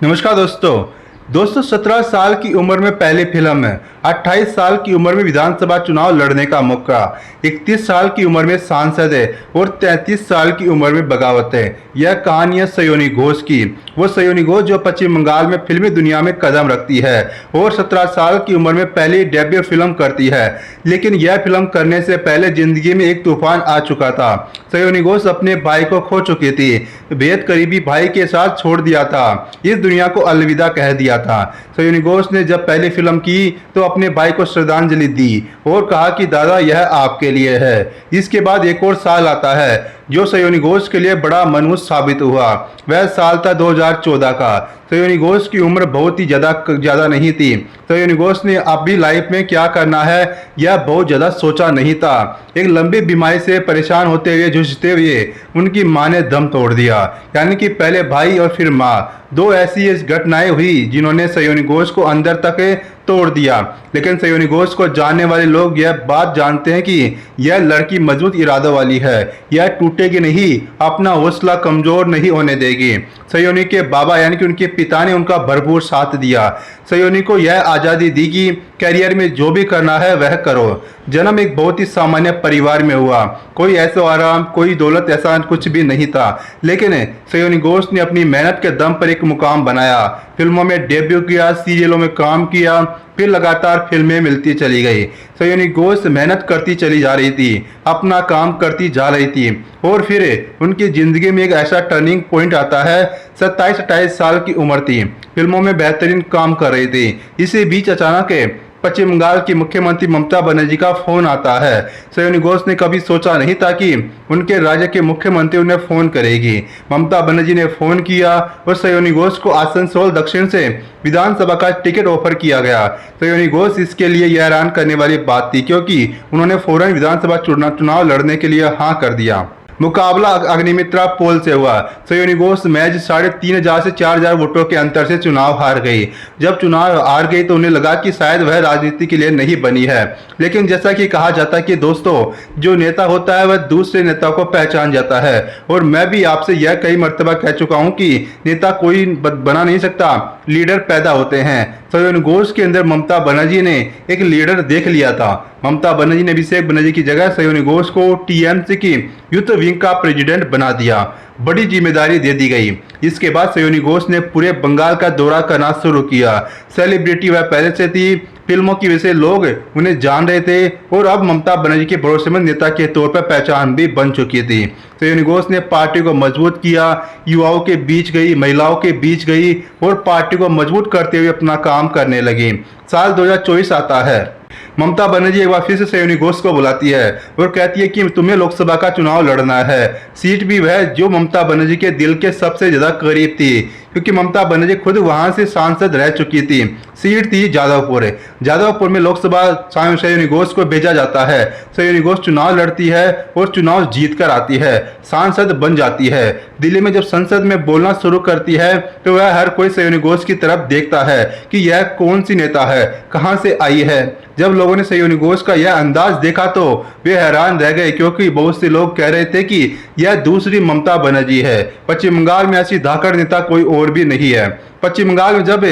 नमस्कार दोस्तों 17 साल की उम्र में पहली फिल्म है। 28 साल की उम्र में विधानसभा चुनाव लड़ने का मौका। 31 साल की उम्र में सांसद है और 33 साल की उम्र में बगावत है। यह कहानी है सयोनी घोष की। वो सयोनी घोष जो पश्चिम बंगाल में फिल्मी दुनिया में कदम रखती है और 17 साल की उम्र में पहली डेब्यू फिल्म करती है। लेकिन यह फिल्म करने से पहले जिंदगी में एक तूफान आ चुका था। सयोनी घोष अपने भाई को खो चुकी थी। बेहद करीबी भाई के साथ छोड़ दिया था। इस दुनिया को अलविदा कह दिया था। सयोनी घोष ने जब पहली फिल्म की तो अपने भाई को श्रद्धांजलि दी और कहा कि दादा यह आपके लिए है। इसके बाद एक और साल आता है जो सयोनी घोष के लिए बड़ा मनहूस साबित हुआ। वह साल था 2014 का। सयोनी घोष की उम्र बहुत ही ज़्यादा नहीं थी। सयोनी घोष ने अभी लाइफ में क्या करना है यह बहुत ज़्यादा सोचा नहीं था। एक लंबी बीमारी से परेशान होते हुए जूझते हुए उनकी मां ने दम तोड़ दिया। यानी कि पहले भाई और फिर मां, दो ऐसी घटनाएं हुई जिन्होंने सयोनी घोष को अंदर तक तोड़ दिया। लेकिन सयोनी घोष को जानने वाले लोग यह बात जानते हैं कि यह लड़की मजबूत इरादों वाली है। यह टूटेगी नहीं, अपना हौसला कमजोर नहीं होने देगी। सयोनी के बाबा यानी कि उनके पिता ने उनका भरपूर साथ दिया। सयोनी को यह आज़ादी दी कि करियर में जो भी करना है वह करो। जन्म एक बहुत ही सामान्य परिवार में हुआ। कोई ऐसा आराम, कोई दौलत ऐसा कुछ भी नहीं था। लेकिन सयोनी घोष ने अपनी मेहनत के दम पर एक मुकाम बनाया। फिल्मों में डेब्यू किया, सीरियलों में काम किया, फिर लगातार फिल्में मिलती चली गई। सयोनी घोष मेहनत करती चली जा रही थी, अपना काम करती जा रही थी और फिर उनकी जिंदगी में एक ऐसा टर्निंग पॉइंट आता है। 27-28 साल की उम्र थी, फिल्मों में बेहतरीन काम कर रही थी। इसी बीच अचानक पश्चिम बंगाल की मुख्यमंत्री ममता बनर्जी का फोन आता है। सयोनी घोष ने कभी सोचा नहीं था कि उनके राज्य के मुख्यमंत्री उन्हें फोन करेगी। ममता बनर्जी ने फोन किया और सयोनी घोष को आसनसोल दक्षिण से विधानसभा का टिकट ऑफर किया गया। सयोनी घोष इसके लिए यह हैरान करने वाली बात थी क्योंकि उन्होंने फौरन विधानसभा चुनाव लड़ने के लिए हाँ कर दिया। मुकाबला अग्निमित्रा पोल से हुआ। सयोनी घोष मैच 3,500 से 4,000 वोटों के अंतर से चुनाव हार गई। जब चुनाव हार गई तो उन्हें लगा कि शायद वह राजनीति के लिए नहीं बनी है। लेकिन जैसा कि कहा जाता है कि दोस्तों जो नेता होता है वह दूसरे नेता को पहचान जाता है। और मैं भी आपसे यह कई मर्तबा कह चुका हूं कि नेता कोई बना नहीं सकता, लीडर पैदा होते हैं। सयोनी घोष के अंदर ममता बनर्जी ने एक लीडर देख लिया था। ममता बनर्जी ने अभिषेक बनर्जी की जगह सयोनी घोष को टीएमसी की यूथ विंग का प्रेसिडेंट बना दिया। बड़ी जिम्मेदारी दे दी गई। इसके बाद सयोनी घोष ने पूरे बंगाल का दौरा करना शुरू किया। सेलिब्रिटी वह पहले से थी, फिल्मों की वजह से लोग उन्हें जान रहे थे और अब ममता बनर्जी के भरोसेमंद नेता के तौर पर पहचान भी बन चुकी थी। सयोनी घोष ने पार्टी को मजबूत किया, युवाओं के बीच गई, महिलाओं के बीच गई और पार्टी को मजबूत करते हुए अपना काम करने लगी। साल 2024 आता है। ममता बनर्जी एक बार फिर से सयोनी घोष को बुलाती है और कहती है कि तुम्हें लोकसभा का चुनाव लड़ना है। सीट भी वह जो ममता बनर्जी के दिल के सबसे ज्यादा करीब थी क्योंकि ममता बनर्जी खुद वहां से सांसद रह चुकी थी। सीट थी जादवपुर में लोकसभा सयोनी घोष को भेजा जाता है। सयोनी घोष चुनाव लड़ती है और चुनाव जीत कर आती है, सांसद बन जाती है। दिल्ली में जब संसद में बोलना शुरू करती है तो वह हर कोई सयोनी घोष की तरफ देखता है कि यह कौन सी नेता है, कहां से आई है। जब लोगों ने सयोनी घोष का यह अंदाज देखा तो वे हैरान रह गए क्योंकि बहुत से लोग कह रहे थे कि यह दूसरी ममता बनर्जी है। पश्चिम बंगाल में ऐसी धाकड़ नेता कोई और भी नहीं है। पश्चिम बंगाल में जब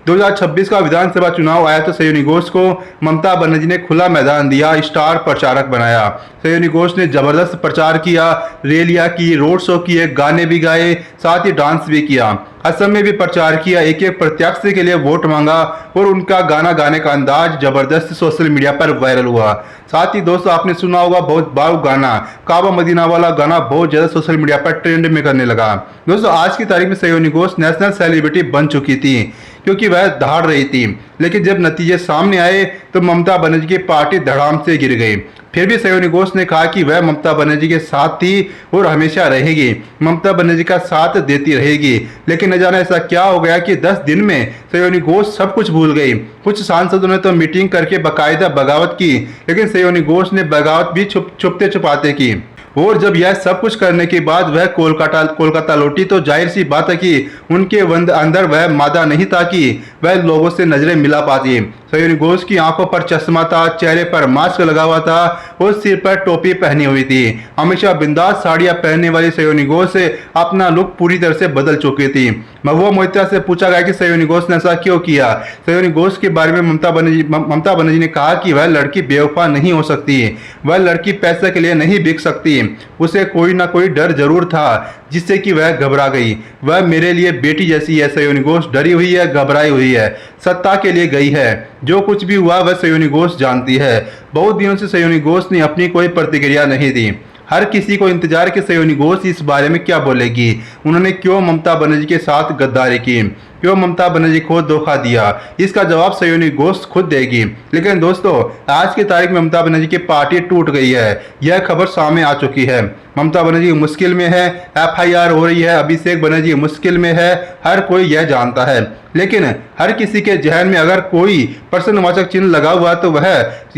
2026 का विधानसभा चुनाव आया तो सयोनी घोष को ममता बनर्जी ने खुला मैदान दिया, स्टार प्रचारक बनाया। सयोनी घोष ने जबरदस्त प्रचार किया, रैलियां की, रोड शो किए, गाने भी गाए, साथ ही डांस भी किया। असम में भी प्रचार किया, एक एक प्रत्याशी के लिए वोट मांगा और उनका गाना गाने का अंदाज जबरदस्त सोशल मीडिया पर वायरल हुआ। साथ ही दोस्तों आपने सुना होगा बहुत बार गाना, काबा मदीना वाला गाना बहुत ज्यादा सोशल मीडिया पर ट्रेंड में करने लगा। दोस्तों आज की तारीख में सयोनी घोष नेशनल सेलिब्रिटी बन चुकी थी क्योंकि वह दहाड़ रही थी। लेकिन जब नतीजे सामने आए तो ममता बनर्जी की पार्टी धड़ाम से गिर गई। फिर भी सयोनी घोष ने कहा कि वह ममता बनर्जी के साथ थी और हमेशा रहेगी, ममता बनर्जी का साथ देती रहेगी। लेकिन न जाने ऐसा क्या हो गया कि 10 दिन में सयोनी घोष सब कुछ भूल गई। कुछ सांसदों ने तो मीटिंग करके बाकायदा बगावत की, लेकिन सयोनी घोष ने बगावत भी छुपते छुपाते की। और जब यह सब कुछ करने के बाद वह कोलकाता लौटी तो जाहिर सी बात है कि उनके अंदर वह मादा नहीं था कि वह लोगों से नजरें मिला पाती। सयोनी घोष की आंखों पर चश्मा था, चेहरे पर मास्क लगा हुआ था और सिर पर टोपी पहनी हुई थी। हमेशा बिंदास साड़ियां पहनने वाली सयोनी घोष अपना लुक पूरी तरह से बदल चुकी थी। महबूबा मोहित्रा से पूछा गया कि सयोनी घोष ने ऐसा क्यों किया। सयोनी घोष के बारे में ममता बनर्जी ने कहा कि वह लड़की बेवफा नहीं हो सकती, वह लड़की पैसे के लिए नहीं बिक सकती, उसे कोई ना कोई डर जरूर था जिससे कि वह घबरा गई। वह मेरे लिए बेटी जैसी है। सयोनी घोष डरी हुई है, घबराई हुई है, सत्ता के लिए गई है। जो कुछ भी हुआ वह सयोनी घोष जानती है। बहुत दिनों से सयोनी घोष ने अपनी कोई प्रतिक्रिया नहीं दी। हर किसी को इंतजार कि सयोनी घोष इस बारे में क्या बोलेगी। उन्होंने क्यों ममता बनर्जी के साथ गद्दारी की, क्यों ममता बनर्जी को धोखा दिया, इसका जवाब सयोनी घोष खुद देगी। लेकिन दोस्तों, आज की तारीख में ममता बनर्जी की पार्टी टूट गई है, यह खबर सामने आ चुकी है। ममता बनर्जी मुश्किल में है, FIR हो रही है, अभिषेक बनर्जी मुश्किल में है, हर कोई यह जानता है। लेकिन हर किसी के जहन में अगर कोई प्रश्नवाचक चिन्ह लगा हुआ तो वह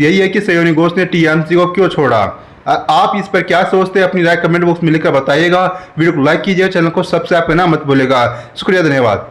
यही है कि सयोनी घोष ने TMC को क्यों छोड़ा। आप इस पर क्या सोचते हैं, अपनी राय कमेंट बॉक्स में लिखकर बताइएगा। वीडियो को लाइक कीजिए, चैनल को सब्सक्राइब करना मत भूलिएगा। शुक्रिया, धन्यवाद।